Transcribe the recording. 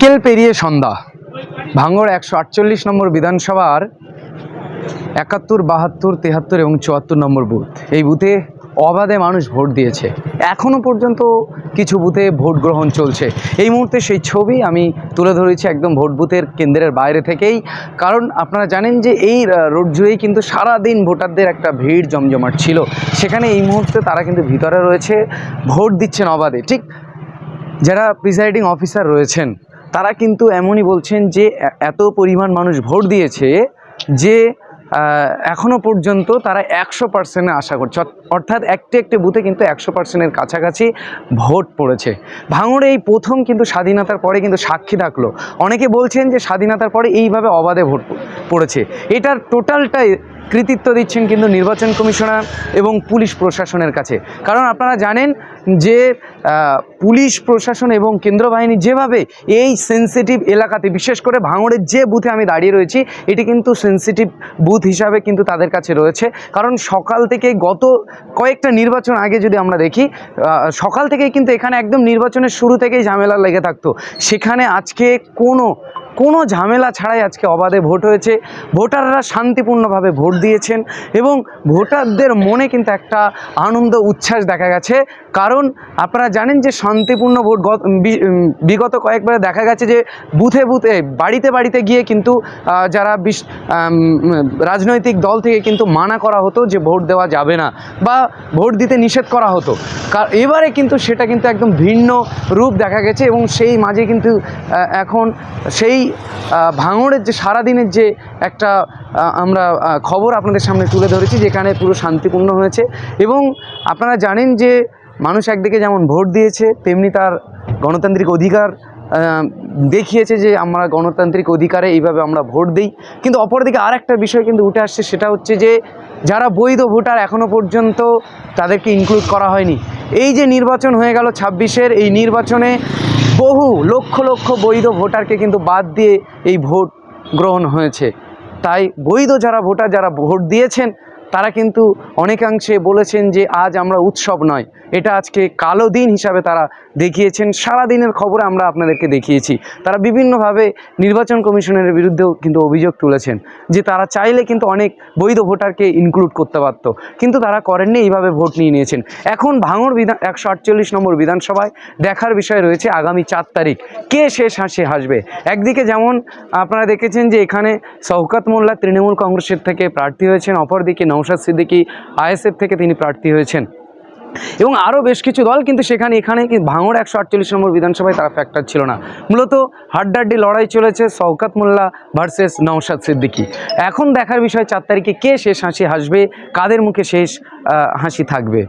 বিকেল পেরিয়ে সন্ধ্যা, ভাঙড় 148 নম্বর বিধানসভার 71, 72, 73 এবং 74 নম্বর বুথ। এই বুথে অবাধে মানুষ ভোট দিয়েছে। এখনও পর্যন্ত কিছু বুথে ভোট গ্রহণ চলছে। এই মুহূর্তে সেই ছবি আমি তুলে ধরেছি একদম ভোট বুথের কেন্দ্রের বাইরে থেকেই। কারণ আপনারা জানেন যে এই রোড জুড়েই কিন্তু সারাদিন ভোটারদের একটা ভিড় জমজমাট ছিল। সেখানে এই মুহূর্তে তারা কিন্তু ভিতরে রয়েছে, ভোট দিচ্ছেন অবাধে। ঠিক যারা প্রিসাইডিং অফিসার রয়েছেন তারা কিন্তু এমনই বলছেন যে এত পরিমাণ মানুষ ভোট দিয়েছে যে এখনও পর্যন্ত তারা 100% আশা করছে, অর্থাৎ একটি বুথে কিন্তু 100%-এর কাছাকাছি ভোট পড়েছে। ভাঙড়ে এই প্রথম কিন্তু স্বাধীনতার পরে কিন্তু সাক্ষী থাকলো। অনেকে বলছেন যে স্বাধীনতার পরে এইভাবে অবাধে ভোট পড়েছে। এটার টোটালটাই কৃতিত্ব দিচ্ছেন কিন্তু নির্বাচন কমিশনার এবং পুলিশ প্রশাসনের কাছে। কারণ আপনারা জানেন যে পুলিশ প্রশাসন এবং কেন্দ্র বাহিনী যেভাবে এই সেন্সিটিভ এলাকাতে, বিশেষ করে ভাঙড়ের যে বুথে আমি দাঁড়িয়ে রয়েছি, এটি কিন্তু সেন্সিটিভ বুথ হিসাবে কিন্তু তাদের কাছে রয়েছে। কারণ সকাল থেকে গত কয়েকটা নির্বাচন আগে যদি আমরা দেখি, সকাল থেকেই কিন্তু এখানে একদম নির্বাচনের শুরু থেকেই ঝামেলা লেগে থাকতো। সেখানে আজকে কোনো ঝামেলা ছাড়াই আজকে অবাধে ভোট হয়েছে। ভোটাররা শান্তিপূর্ণভাবে ভোট দিয়েছেন এবং ভোটারদের মনে কিন্তু একটা আনন্দ উচ্ছ্বাস দেখা গেছে। কারণ আপনারা জানেন যে শান্তিপূর্ণ ভোট বিগত কয়েকবারে দেখা গেছে যে বুথে বুথে বাড়িতে বাড়িতে গিয়ে কিন্তু যারা রাজনৈতিক দল থেকে কিন্তু মানা করা হতো যে ভোট দেওয়া যাবে না বা ভোট দিতে নিষেধ করা হতো। এবারে কিন্তু সেটা কিন্তু একদম ভিন্ন রূপ দেখা গেছে এবং সেই মাঝে কিন্তু এখন সেই ভাঙড়ের যে সারাদিনের যে একটা আমরা খবর আপনাদের সামনে তুলে ধরেছি, যেখানে পুরো শান্তিপূর্ণ হয়েছে। এবং আপনারা জানেন যে মানুষ একদিকে যেমন ভোট দিয়েছে, তেমনি তার গণতান্ত্রিক অধিকার দেখিয়েছে যে আমরা গণতান্ত্রিক অধিকারে এইভাবে আমরা ভোট দিই। কিন্তু অপরদিকে আর একটা বিষয় কিন্তু উঠে আসছে, সেটা হচ্ছে যে যারা বৈধ ভোটার এখনও পর্যন্ত তাদেরকে ইনক্লুড করা হয়নি। এই যে নির্বাচন হয়ে গেল 26-এর, এই নির্বাচনে বহু লক্ষ লক্ষ বৈধ ভোটারকে কিন্তু বাদ দিয়ে এই ভোট গ্রহণ হয়েছে। তাই বৈধ যারা ভোটার, যারা ভোট দিয়েছেন, তারা কিন্তু অনেকাংশে বলেছেন যে আজ আমরা উৎসব নয়, এটা আজকে কালো দিন হিসাবে তারা দেখিয়েছেন। সারাদিনের খবরে আমরা আপনাদেরকে দেখিয়েছি। তারা বিভিন্নভাবে নির্বাচন কমিশনের বিরুদ্ধেও কিন্তু অভিযোগ তুলেছেন যে তারা চাইলে কিন্তু অনেক বৈধ ভোটারকে ইনক্লুড করতে পারত, কিন্তু তারা করেননি, এইভাবে ভোট নিয়ে নিয়েছেন। এখন ভাঙড় 148 নম্বর বিধানসভায় দেখার বিষয় রয়েছে আগামী 4 তারিখ কে শেষ হাসি হাসবে। একদিকে যেমন আপনারা দেখেছেন যে এখানে শওকত মোল্লা তৃণমূল কংগ্রেসের থেকে প্রার্থী হয়েছেন, অপরদিকে নওশাদ সিদ্দিকী আইএসএফ থেকে তিনি প্রার্থী হয়েছেন এবং আরও বেশ কিছু দল কিন্তু এখানে ভাঙড় 148 নম্বর বিধানসভায় তারা ফ্যাক্টর ছিল না। মূলত হাড্ডাহাড্ডি লড়াই চলেছে শওকত মোল্লা ভার্সেস নওশাদ সিদ্দিকী। এখন দেখার বিষয় 4 তারিখে কে শেষ হাসি হাসবে, কাদের মুখে শেষ হাসি থাকবে।